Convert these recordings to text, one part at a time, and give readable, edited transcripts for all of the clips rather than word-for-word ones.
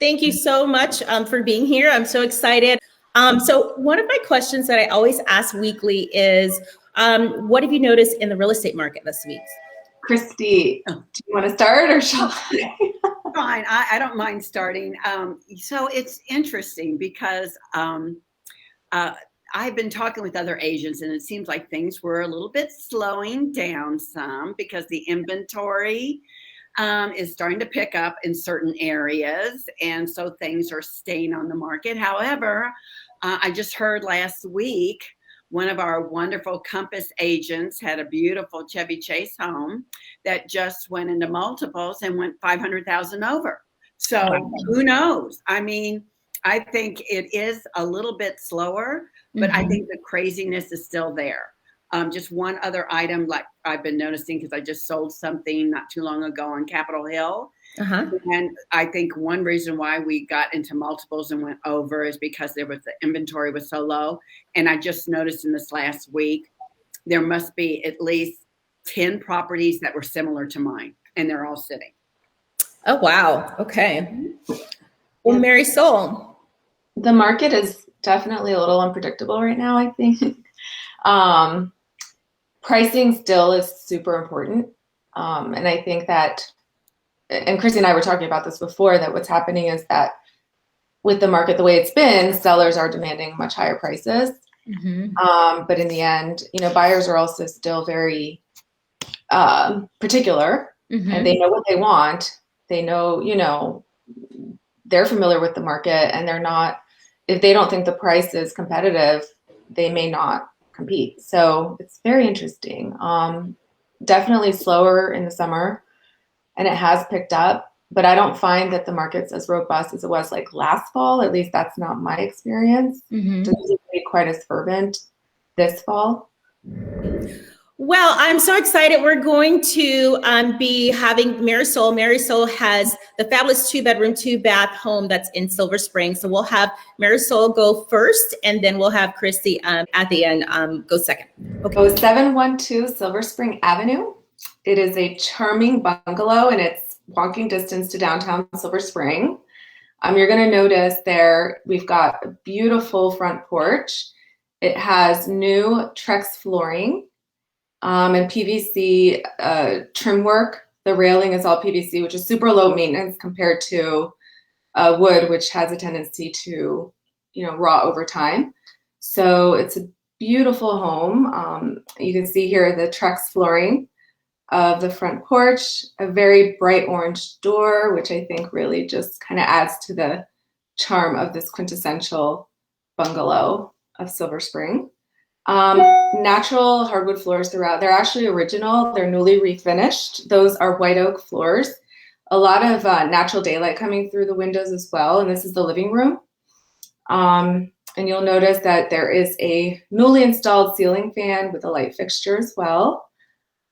Thank you so much for being here. I'm so excited. So one of my questions that I always ask weekly is, what have you noticed in the real estate market this week? Christy, do you want to start or shall I? Fine, I don't mind starting. So it's interesting because I've been talking with other agents, and it seems like things were a little bit slowing down some because the inventory is starting to pick up in certain areas, and so things are staying on the market. However, I just heard last week one of our wonderful Compass agents had a beautiful Chevy Chase home that just went into multiples and went 500,000 over. So who knows? I mean, I think it is a little bit slower, but I think the craziness is still there. Just one other item, like I've been noticing, because I just sold something not too long ago on Capitol Hill. And I think one reason why we got into multiples and went over is because the inventory was so low. And I just noticed in this last week, there must be at least 10 properties that were similar to mine, and they're all sitting. Oh, wow. Okay. Well, Marysol. The market is definitely a little unpredictable right now, I think. Pricing still is super important. And I think that, and Christy and I were talking about this before, that what's happening is that with the market the way it's been, sellers are demanding much higher prices. But in the end, buyers are also still very particular, and they know what they want. They know, they're familiar with the market, and they're not, if they don't think the price is competitive, they may not compete. So it's very interesting. Definitely slower in the summer, and it has picked up, but I don't find that the market's as robust as it was like last fall. At least that's not my experience. It doesn't be quite as fervent this fall. Well, I'm so excited. We're going to be having Marysol. Marysol has the fabulous 2-bedroom, 2-bath home that's in Silver Spring. So we'll have Marysol go first, and then we'll have Christy at the end go second. Okay. 712 Silver Spring Avenue. It is a charming bungalow, and it's walking distance to downtown Silver Spring. You're going to notice there we've got a beautiful front porch. It has new Trex flooring. And PVC trim work. The railing is all PVC, which is super low maintenance compared to wood, which has a tendency to, rot over time. So it's a beautiful home. You can see here the Trex flooring of the front porch, a very bright orange door, which I think really just kind of adds to the charm of this quintessential bungalow of Silver Spring. Natural hardwood floors throughout. They're actually original. They're newly refinished. Those are white oak floors. A lot of natural daylight coming through the windows as well. And this is the living room. And you'll notice that there is a newly installed ceiling fan with a light fixture as well.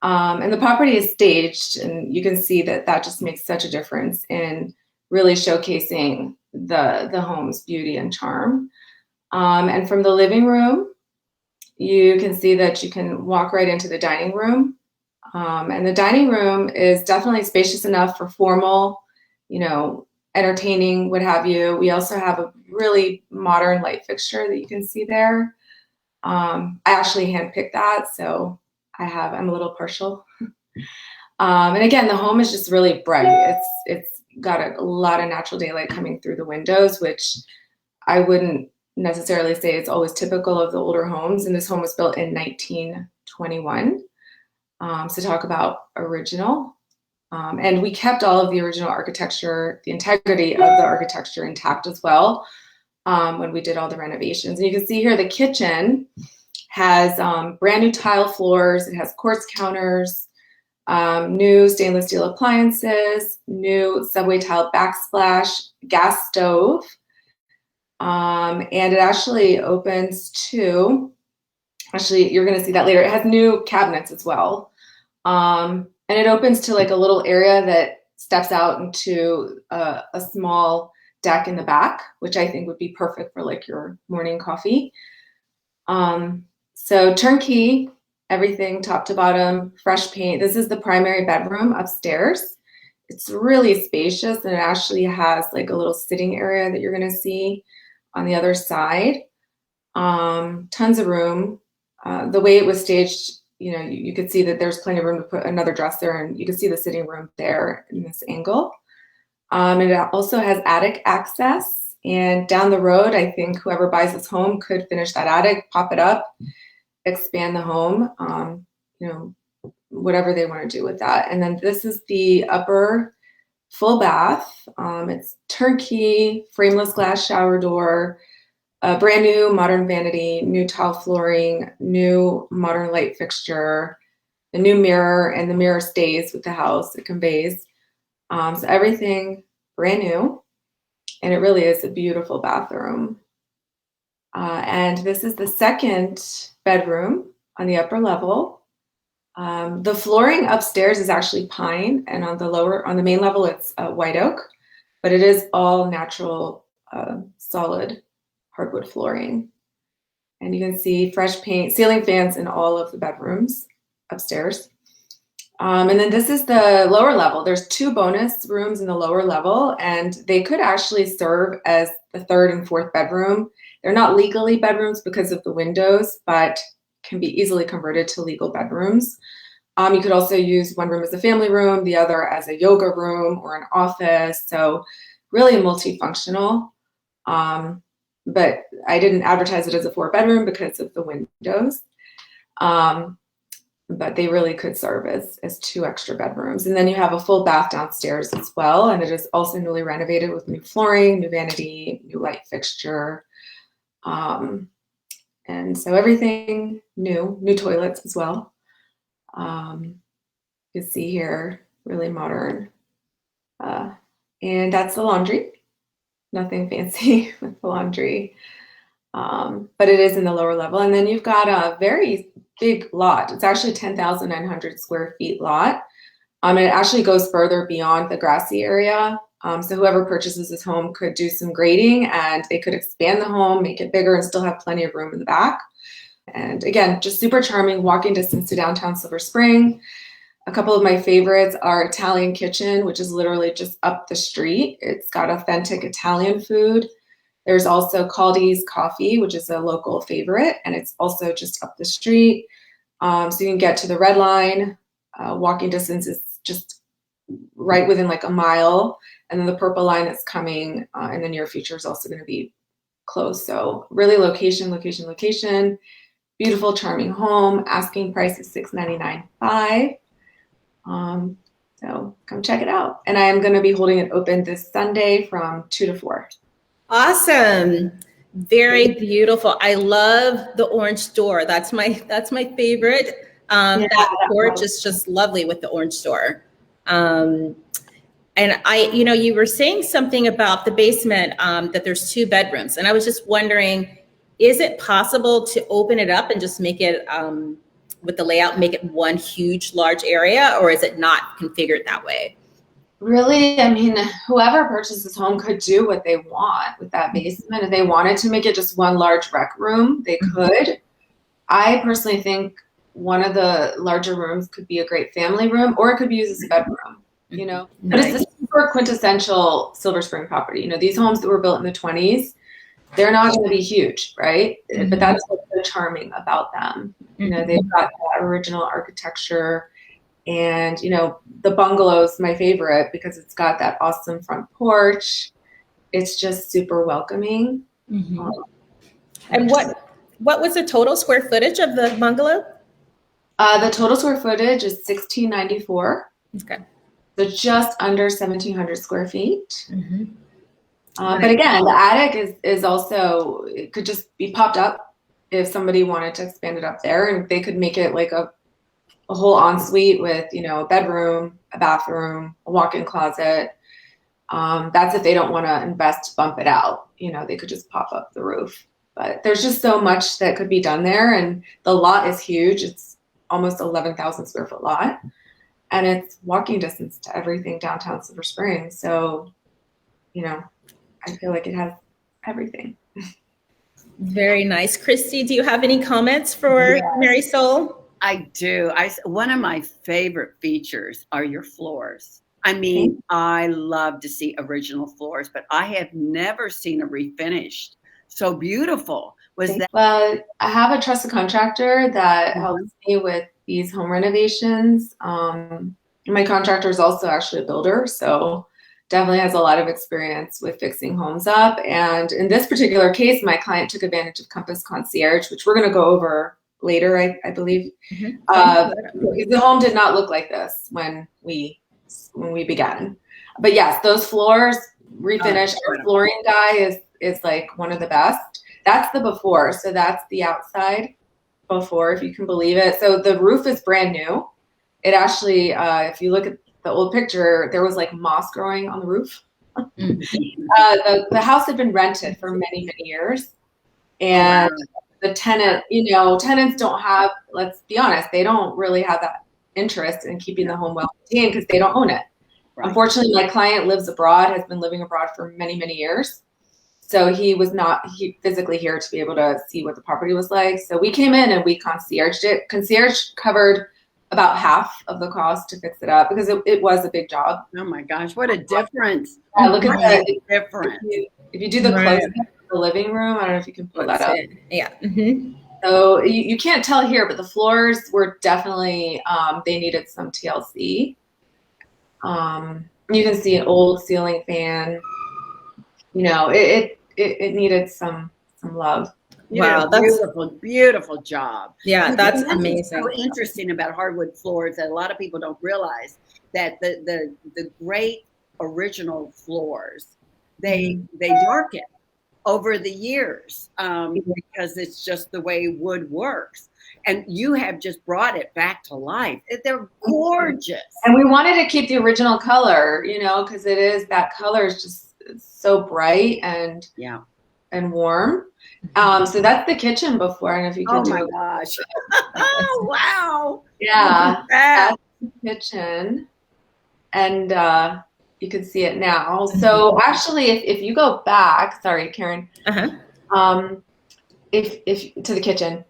And the property is staged, and you can see that that just makes such a difference in really showcasing the home's beauty and charm. And from the living room, you can see that you can walk right into the dining room. And the dining room is definitely spacious enough for formal, entertaining, what have you. We also have a really modern light fixture that you can see there. I actually handpicked that, so I'm a little partial. And again, the home is just really bright. It's got a lot of natural daylight coming through the windows, which I wouldn't necessarily say it's always typical of the older homes. And this home was built in 1921. So talk about original. And we kept all of the original architecture, the integrity of the architecture intact as well when we did all the renovations. And you can see here the kitchen has brand new tile floors. It has quartz counters, new stainless steel appliances, new subway tile backsplash, gas stove. And it actually opens to, you're going to see that later. It has new cabinets as well. And it opens to like a little area that steps out into a small deck in the back, which I think would be perfect for like your morning coffee. So turnkey, everything top to bottom, fresh paint. This is the primary bedroom upstairs. it's really spacious, and it actually has like a little sitting area that you're going to see on the other side. Tons of room. The way it was staged, you could see that there's plenty of room to put another dresser, and you can see the sitting room there in this angle. It also has attic access, and down the road, I think whoever buys this home could finish that attic, pop it up, expand the home, whatever they want to do with that. And then this is the upper full bath. It's turnkey, frameless glass shower door, a brand new modern vanity, new tile flooring, new modern light fixture, a new mirror, and the mirror stays with the house. It conveys. So everything brand new, and it really is a beautiful bathroom. And this is the second bedroom on the upper level. The flooring upstairs is actually pine, and on the main level, it's white oak, but it is all natural, solid hardwood flooring. And you can see fresh paint, ceiling fans in all of the bedrooms upstairs. And then this is the lower level. There's 2 bonus rooms in the lower level, and they could actually serve as the 3rd and 4th bedroom. They're not legally bedrooms because of the windows, but can be easily converted to legal bedrooms. You could also use one room as a family room, the other as a yoga room or an office. So really multifunctional. But I didn't advertise it as a 4-bedroom because of the windows. But they really could serve as 2 extra bedrooms. And then you have a full bath downstairs as well. And it is also newly renovated with new flooring, new vanity, new light fixture. And so everything new toilets as well. You can see here, really modern. And that's the laundry. Nothing fancy with the laundry. But it is in the lower level. And then you've got a very big lot. It's actually 10,900 square feet lot. It actually goes further beyond the grassy area. So whoever purchases this home could do some grading, and they could expand the home, make it bigger, and still have plenty of room in the back. And again, just super charming, walking distance to downtown Silver Spring. A couple of my favorites are Italian Kitchen, which is literally just up the street. It's got authentic Italian food. There's also Caldi's Coffee, which is a local favorite, and it's also just up the street. So you can get to the Red Line. Walking distance is just right within like a mile. And then the Purple Line that's coming in the near future is also going to be close. So really location. Beautiful, charming home. Asking price is $699,500. So come check it out. And I am going to be holding it open this Sunday from 2 to 4. Awesome. Very beautiful. I love the orange door. That's my favorite. That porch is just lovely with the orange door. And you were saying something about the basement, that there's 2 bedrooms. And I was just wondering, is it possible to open it up and just make it, with the layout, make it one huge, large area, or is it not configured that way? Really, I mean, whoever purchases this home could do what they want with that basement. If they wanted to make it just one large rec room, they could. I personally think one of the larger rooms could be a great family room, or it could be used as a bedroom, But Nice. it's the super quintessential Silver Spring property. These homes that were built in the 20s, they're not going to be huge, right? Mm-hmm. But that's what's so charming about them. They've got that original architecture. And, the bungalow is my favorite because it's got that awesome front porch. It's just super welcoming. Mm-hmm. And what was the total square footage of the bungalow? The total square footage is 1,694. Okay. So just under 1,700 square feet. Mm-hmm. But again, the attic is also, it could just be popped up if somebody wanted to expand it up there, and they could make it like a whole ensuite with, a bedroom, a bathroom, a walk-in closet. That's if they don't want to invest, bump it out. They could just pop up the roof. But there's just so much that could be done there, and the lot is huge. It's almost 11,000 square foot lot, and it's walking distance to everything downtown Silver Spring. So, I feel like it has everything. Very nice. Christy, do you have any comments for Marysol? I do. One of my favorite features are your floors. I mean, I love to see original floors, but I have never seen a refinished so beautiful. Well, I have a trusted contractor that helps me with these home renovations. My contractor is also actually a builder, so definitely has a lot of experience with fixing homes up. And in this particular case, my client took advantage of Compass Concierge, which we're going to go over later, I believe. The home did not look like this when we began. But yes, those floors refinished. Our flooring guy is like one of the best. That's the before. So that's the outside before, if you can believe it. So the roof is brand new. It actually, if you look at the old picture, there was like moss growing on the roof. The house had been rented for many, many years. And the tenant, tenants don't have, let's be honest, they don't really have that interest in keeping the home well maintained because they don't own it. Right. Unfortunately, my client lives abroad, has been living abroad for many, many years. So he was not physically here to be able to see what the property was like. So we came in and we concierged it. Concierge covered about half of the cost to fix it up because it was a big job. Oh my gosh, what a difference. Yeah, look at that. Different. If you do the close-up of the living room, I don't know if you can pull that up. Yeah. So you can't tell here, but the floors were definitely, they needed some TLC. You can see an old ceiling fan. It needed some love. Wow, that's beautiful job. Yeah, that's amazing. What's so interesting about hardwood floors that a lot of people don't realize that the great original floors, they darken over the years because it's just the way wood works. And you have just brought it back to life. They're gorgeous. And we wanted to keep the original color, because that color is just so bright and warm. So that's the kitchen before. I don't know if you can do it. Oh my gosh. Oh, wow. Yeah. That's the kitchen. And you can see it now. So actually, if you go back, sorry, Karen, if to the kitchen.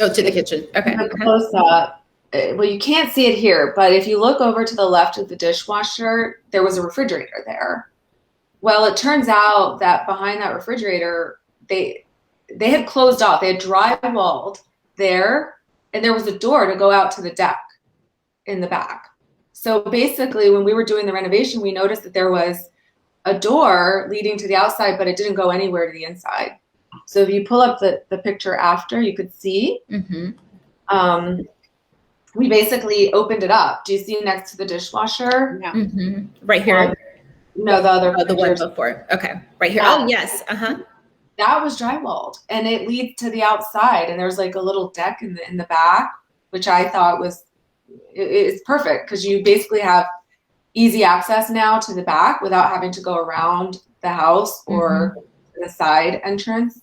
Oh, to the kitchen. Okay. Close up. Well, you can't see it here, but if you look over to the left of the dishwasher, there was a refrigerator there. Well, it turns out that behind that refrigerator, they had closed off. They had drywalled there, and there was a door to go out to the deck in the back. So basically, when we were doing the renovation, we noticed that there was a door leading to the outside, but it didn't go anywhere to the inside. So if you pull up the picture after, you could see. We basically opened it up. Do you see next to the dishwasher? Yeah. Right here. No, the other. The one before. Okay, right here. Oh, yes. That was drywalled, and it leads to the outside. And there's like a little deck in the back, which I thought it's perfect because you basically have easy access now to the back without having to go around the house or the side entrance.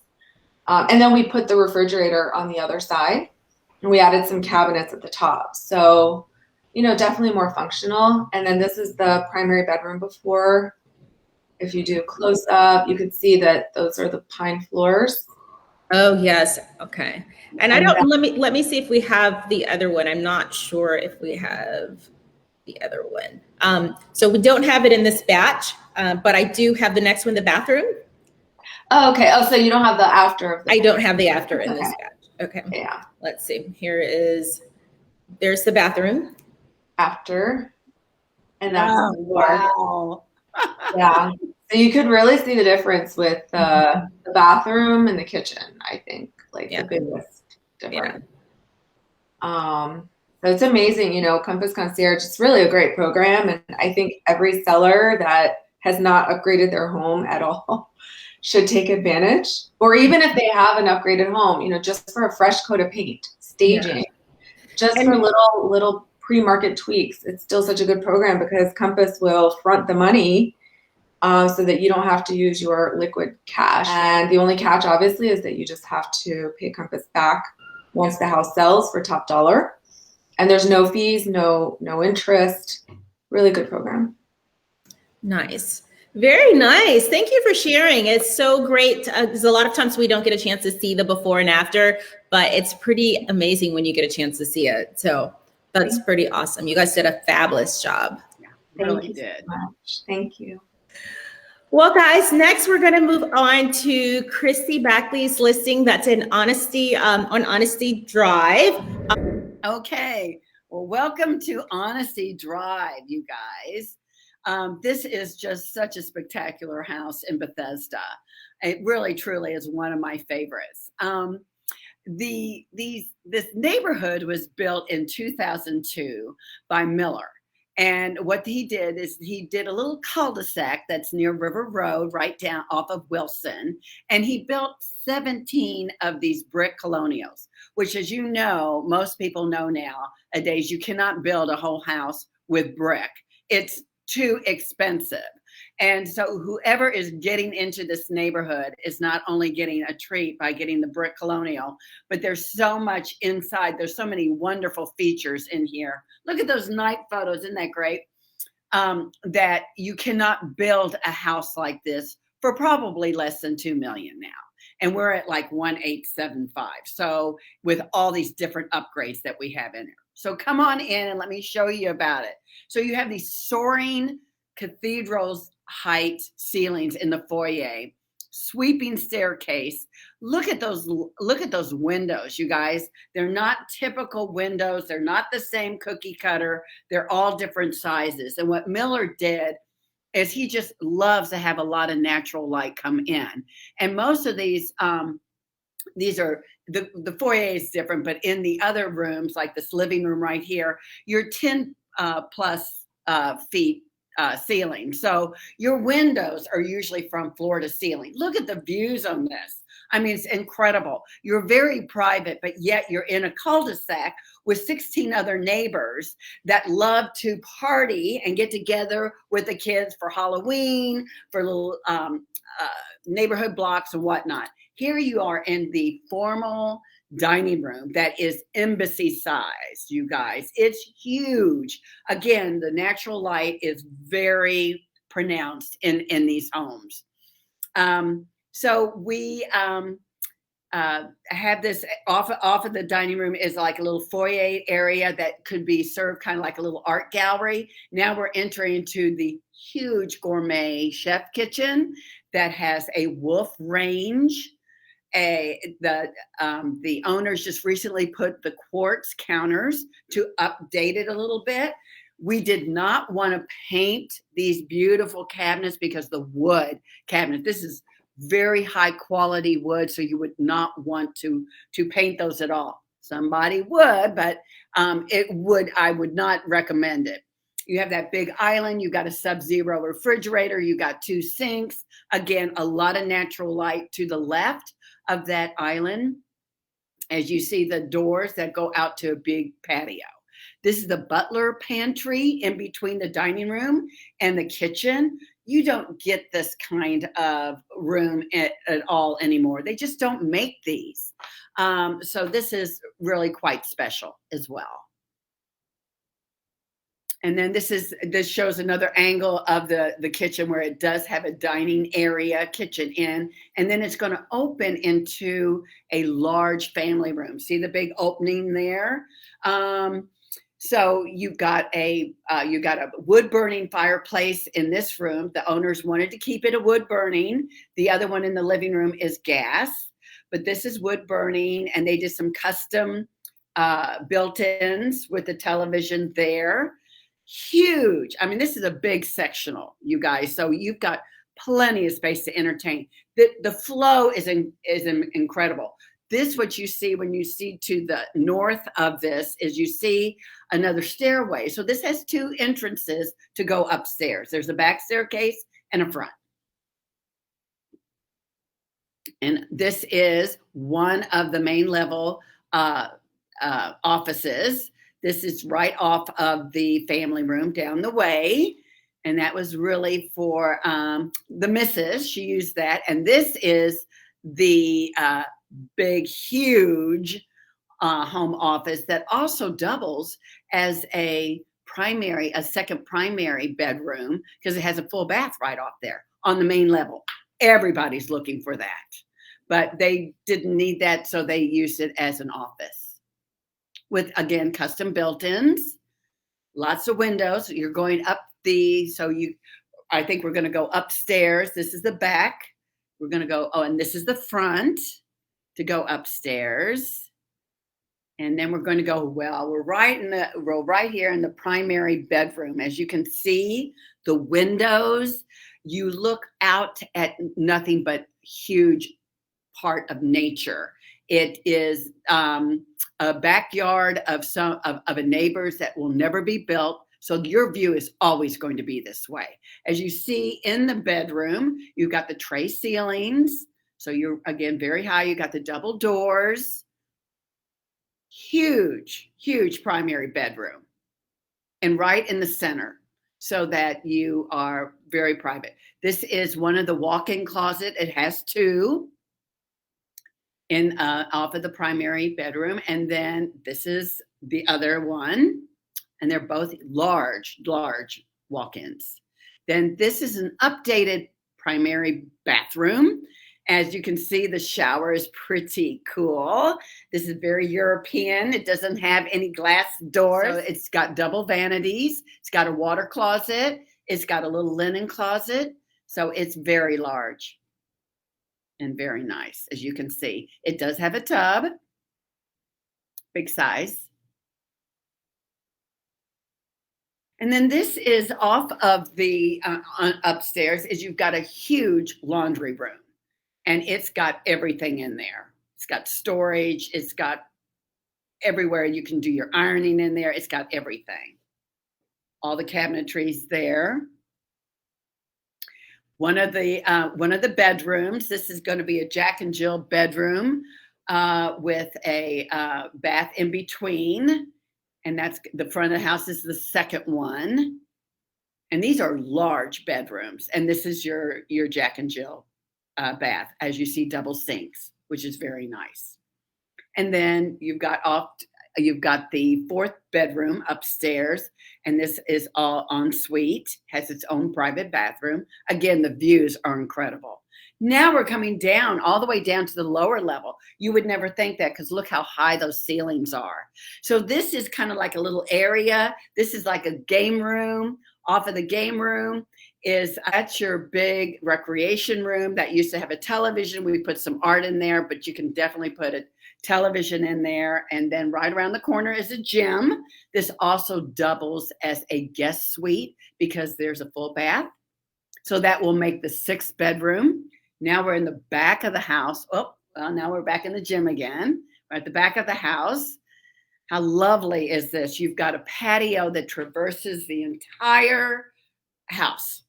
And then we put the refrigerator on the other side, and we added some cabinets at the top. So, definitely more functional. And then this is the primary bedroom before. If you do close up, you can see that those are the pine floors. Oh, yes. Okay. And let me see if we have the other one. I'm not sure if we have the other one. So we don't have it in this batch, but I do have the next one, the bathroom. Oh, okay. Oh, so you don't have the after. I don't have the after in this batch. Okay. Yeah. Let's see. There's the bathroom. After. And that's wow. Yeah. So you could really see the difference with the bathroom and the kitchen, I think. The biggest difference. Yeah. So it's amazing, Compass Concierge. It's really a great program. And I think every seller that has not upgraded their home at all should take advantage. Or even if they have an upgraded home, just for a fresh coat of paint, staging, just for little pre-market tweaks. It's still such a good program because Compass will front the money so that you don't have to use your liquid cash. And the only catch, obviously, is that you just have to pay Compass back once the house sells for top dollar. And there's no fees, no interest. Really good program. Nice. Very nice. Thank you for sharing. It's so great because a lot of times we don't get a chance to see the before and after, but it's pretty amazing when you get a chance to see it. So that's pretty awesome. You guys did a fabulous job. really you did. so much. Thank you. Well, guys, next we're going to move on to Christy Bakaly's listing that's in Honesty on Honesty Drive. Okay. Well, welcome to Honesty Drive, you guys. This is just such a spectacular house in Bethesda. It really, truly is one of my favorites. This neighborhood was built in 2002 by Miller. And what he did is he did a little cul-de-sac that's near River Road, right down off of Wilson. And he built 17 of these brick colonials, which, as you know, most people know nowadays, you cannot build a whole house with brick. It's too expensive. And so whoever is getting into this neighborhood is not only getting a treat by getting the brick colonial, but there's so much inside. There's so many wonderful features in here. Look at those night photos. Isn't that great? That you cannot build a house like this for probably less than $2 million now. And we're at like 1,875. So with all these different upgrades that we have in here. So come on in and let me show you about it. So you have these soaring cathedrals height ceilings in the foyer, sweeping staircase. Look at those windows, you guys. They're not typical windows. They're not the same cookie cutter. They're all different sizes. And what Miller did is he just loves to have a lot of natural light come in. And most of these are the foyer is different, but in the other rooms, like this living room right here, you're 10 plus feet ceiling. So your windows are usually from floor to ceiling. Look at the views on this. I mean, it's incredible. You're very private, but yet you're in a cul-de-sac with 16 other neighbors that love to party and get together with the kids for Halloween, for little neighborhood blocks and whatnot. Here you are in the formal dining room that is embassy size, you guys. It's huge. Again, the natural light is very pronounced in these homes. So we have this off of the dining room is like a little foyer area that could be served kind of like a little art gallery. Now we're entering into the huge gourmet chef kitchen that has a wolf range. The owners just recently put the quartz counters to update it a little bit. We did not want to paint these beautiful cabinets because the wood cabinet, this is very high quality wood, so you would not want to paint those at all. Somebody would, but I would not recommend it. You have that big island. You got a Sub-Zero refrigerator. You got 2 sinks. Again, a lot of natural light to the left of that island. As you see the doors that go out to a big patio. This is the butler pantry in between the dining room and the kitchen. You don't get this kind of room at all anymore. They just don't make these. So this is really quite special as well. And then this shows another angle of the kitchen where it does have a dining area, kitchen in, and then it's going to open into a large family room. See the big opening there? So you've got a wood burning fireplace in this room. The owners wanted to keep it a wood burning. The other one in the living room is gas, but this is wood burning, and they did some custom built-ins with the television there. Huge. I mean, this is a big sectional, you guys. So you've got plenty of space to entertain. The flow is incredible. This, what you see when you see to the north of this, is you see another stairway. So this has 2 entrances to go upstairs. There's a back staircase and a front. And this is one of the main level offices. This is right off of the family room down the way. And that was really for the missus. She used that. And this is the big, huge home office that also doubles as a second primary bedroom, because it has a full bath right off there on the main level. Everybody's looking for that. But they didn't need that, so they used it as an office. With, again, custom built-ins, lots of windows. You're going up I think we're going to go upstairs. This is the back. We're going to go, and this is the front to go upstairs. And then we're going to go, we're right here in the primary bedroom. As you can see, the windows, you look out at nothing but huge part of nature. It is a backyard of a neighbor's that will never be built. So your view is always going to be this way. As you see in the bedroom, you've got the tray ceilings. So you're, again, very high. You got the double doors. Huge, huge primary bedroom. And right in the center so that you are very private. This is one of the walk-in closet. It has two off of the primary bedroom. And then this is the other one. And they're both large, large walk-ins. Then this is an updated primary bathroom. As you can see, the shower is pretty cool. This is very European. It doesn't have any glass doors. So it's got double vanities. It's got a water closet. It's got a little linen closet. So it's very large and very nice, as you can see. It does have a tub, big size. And then this is off of the upstairs, is you've got a huge laundry room. And it's got everything in there. It's got storage. It's got everywhere you can do your ironing in there. It's got everything. All the cabinetry's there. One of the bedrooms, this is going to be a Jack and Jill bedroom with a bath in between. And that's the front of the house is the second one. And these are large bedrooms. And this is your Jack and Jill bath, as you see, double sinks, which is very nice. And then you've got the fourth bedroom upstairs, and this is all ensuite, has its own private bathroom. Again, the views are incredible. Now we're coming down, all the way down to the lower level. You would never think that because look how high those ceilings are. So this is kind of like a little area. This is like a game room. Off of the game room that's your big recreation room that used to have a television. We put some art in there, but you can definitely put a television in there. And then right around the corner is a gym. This also doubles as a guest suite because there's a full bath. So that will make the sixth bedroom. Now we're in the back of the house. Now we're back in the gym again. We're at the back of the house. How lovely is this? You've got a patio that traverses the entire house.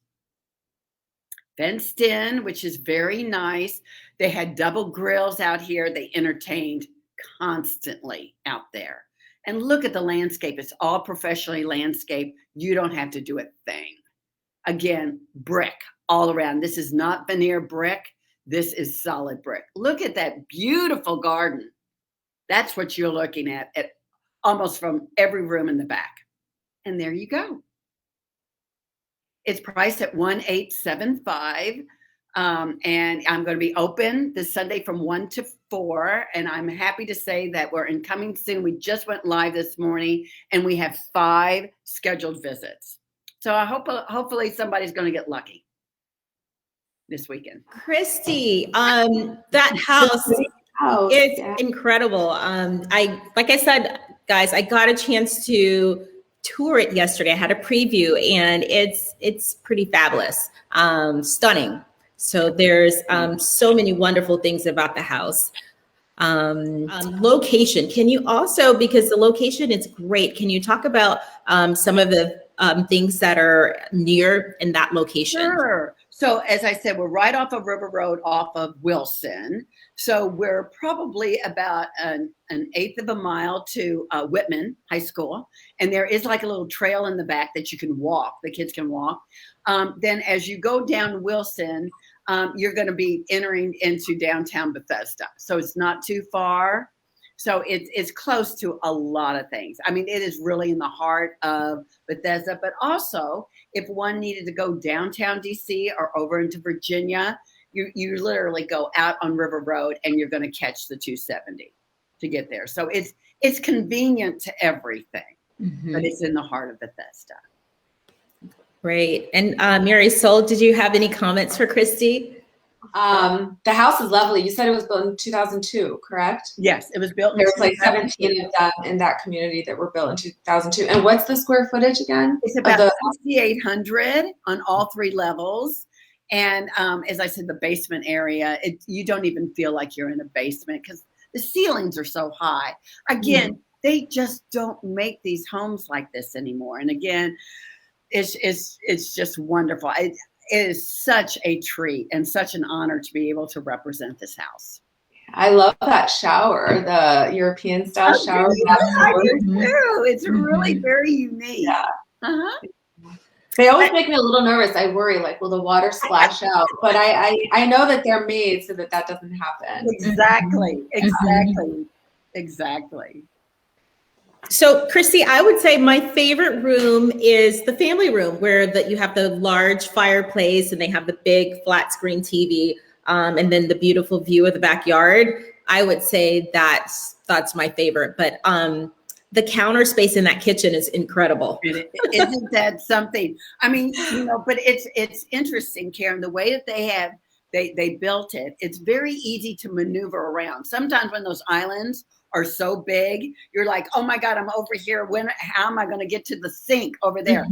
Fenced in, which is very nice. They had double grills out here. They entertained constantly out there. And look at the landscape. It's all professionally landscaped. You don't have to do a thing. Again, brick all around. This is not veneer brick. This is solid brick. Look at that beautiful garden. That's what you're looking at almost from every room in the back. And there you go. It's priced at $1,875. And I'm going to be open this Sunday from 1 to 4. And I'm happy to say that we're incoming soon. We just went live this morning and we have 5 scheduled visits. So I hopefully somebody's going to get lucky this weekend. Christy, that house is incredible. Like I said, guys, I got a chance to tour it yesterday. I had a preview and it's pretty fabulous, stunning. So there's so many wonderful things about the house. Location. Can you also, because the location is great, can you talk about some of the things that are near in that location? Sure. So as I said, we're right off of River Road off of Wilson. So we're probably about an eighth of a mile to Whitman High School. And there is like a little trail in the back that you can walk, the kids can walk. Then as you go down Wilson, you're going to be entering into downtown Bethesda. So it's not too far. So it's close to a lot of things. I mean, it is really in the heart of Bethesda, but also if one needed to go downtown DC or over into Virginia, you literally go out on River Road and you're going to catch the 270 to get there. So it's convenient to everything, but it's in the heart of Bethesda. Great. And Marysol, did you have any comments for Christy? The house is lovely. You said it was built in 2002, correct? Yes, it was built in There was like 2002. 17 of them in that community that were built in 2002. And what's the square footage again? It's about 6,800 on all 3 levels. And as I said, the basement area, you don't even feel like you're in a basement because the ceilings are so high. Again, they just don't make these homes like this anymore. And again, it's just wonderful. It is such a treat and such an honor to be able to represent this house. I love that shower, the European style shower. I do too. It's really very unique. Yeah. Uh-huh. They always make me a little nervous. I worry, like, will the water splash out? But I know that they're made so that doesn't happen. Exactly. So, Christy, I would say my favorite room is the family room where you have the large fireplace and they have the big flat screen TV, and then the beautiful view of the backyard. I would say that's my favorite. But the counter space in that kitchen is incredible. Isn't that something? I mean, but it's interesting, Karen, the way that they built it. It's very easy to maneuver around. Sometimes when those islands are so big, you're like, oh my God, I'm over here. How am I going to get to the sink over there?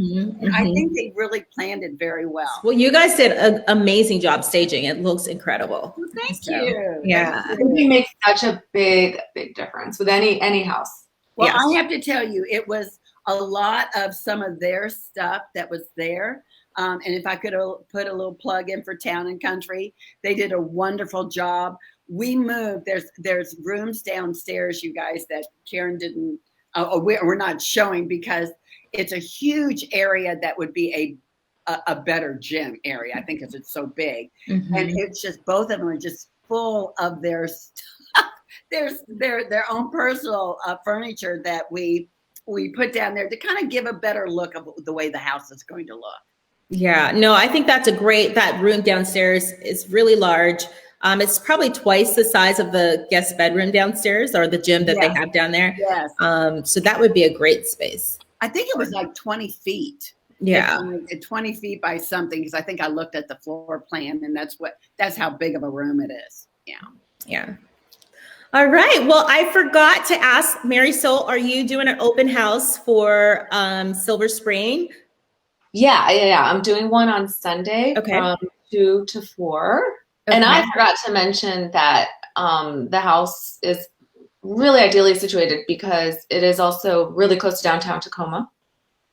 I think they really planned it very well. Well, you guys did an amazing job staging. It looks incredible. Well, thank you. Yeah. I think it makes such a big difference with any house. Well, Yes. I have to tell you, it was a lot of some of their stuff that was there. And if I could put a little plug in for Town and Country, they did a wonderful job. We moved. There's rooms downstairs, you guys, that Karen didn't. We're not showing because it's a huge area that would be a better gym area. I think because it's so big, and it's just both of them are just full of their stuff. There's their own personal furniture that we put down there to kind of give a better look of the way the house is going to look. Yeah, no, I think that's that room downstairs is really large. It's probably twice the size of the guest bedroom downstairs or the gym that they have down there. Yes. So that would be a great space. I think it was like 20 feet. Yeah. 20 feet by something, because I think I looked at the floor plan and that's how big of a room it is. Yeah. Yeah. All right. Well, I forgot to ask Marysol, are you doing an open house for Silver Spring? Yeah. I'm doing one on Sunday from 2 to 4. Okay. And I forgot to mention that the house is really ideally situated because it is also really close to downtown Tacoma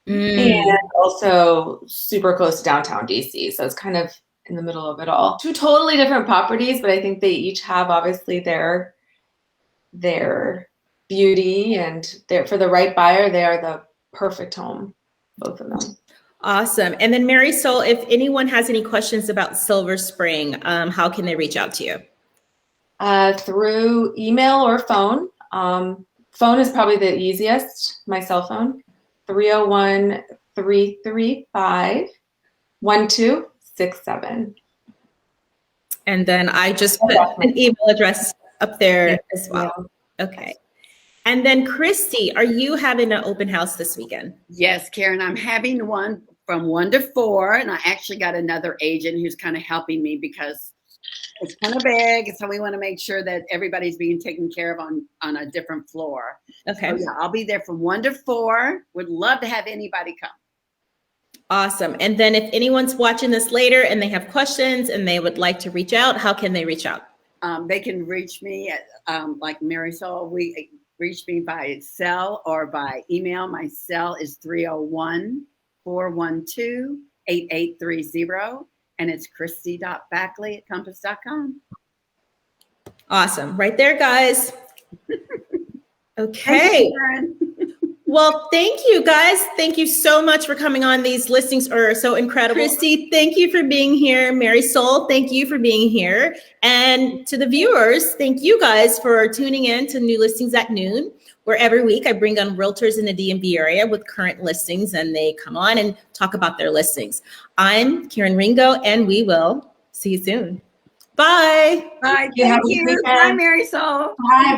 and also super close to downtown DC. So it's kind of in the middle of it all. 2 totally different properties, but I think they each have obviously their beauty, and for the right buyer, they are the perfect home, both of them. Awesome. And then Marysol, if anyone has any questions about Silver Spring, how can they reach out to you? Through email or phone. Phone is probably the easiest, my cell phone, 301-335-1267. And then I just put an email address up there as well. Okay. And then Christy, are you having an open house this weekend? Yes, Karen, I'm having one from 1 to 4, and I actually got another agent who's kind of helping me because it's kind of big, so we want to make sure that everybody's being taken care of on a different floor. Okay. So, yeah, I'll be there from 1 to 4. Would love to have anybody come. Awesome. And then if anyone's watching this later and they have questions and they would like to reach out, how can they reach out? They can reach me at, like Marysol, reach me by cell or by email. My cell is 301-412-8830, and it's christy.bakaly@compass.com. Awesome. Right there, guys. Okay. Well, thank you, guys. Thank you so much for coming on. These listings are so incredible. Christy, thank you for being here. Marysol, thank you for being here. And to the viewers, thank you guys for tuning in to New Listings at Noon, where every week I bring on realtors in the DMV area with current listings, and they come on and talk about their listings. I'm Karen Ringo, and we will see you soon. Bye. Bye. Thank you. Bye, Marysol. Bye.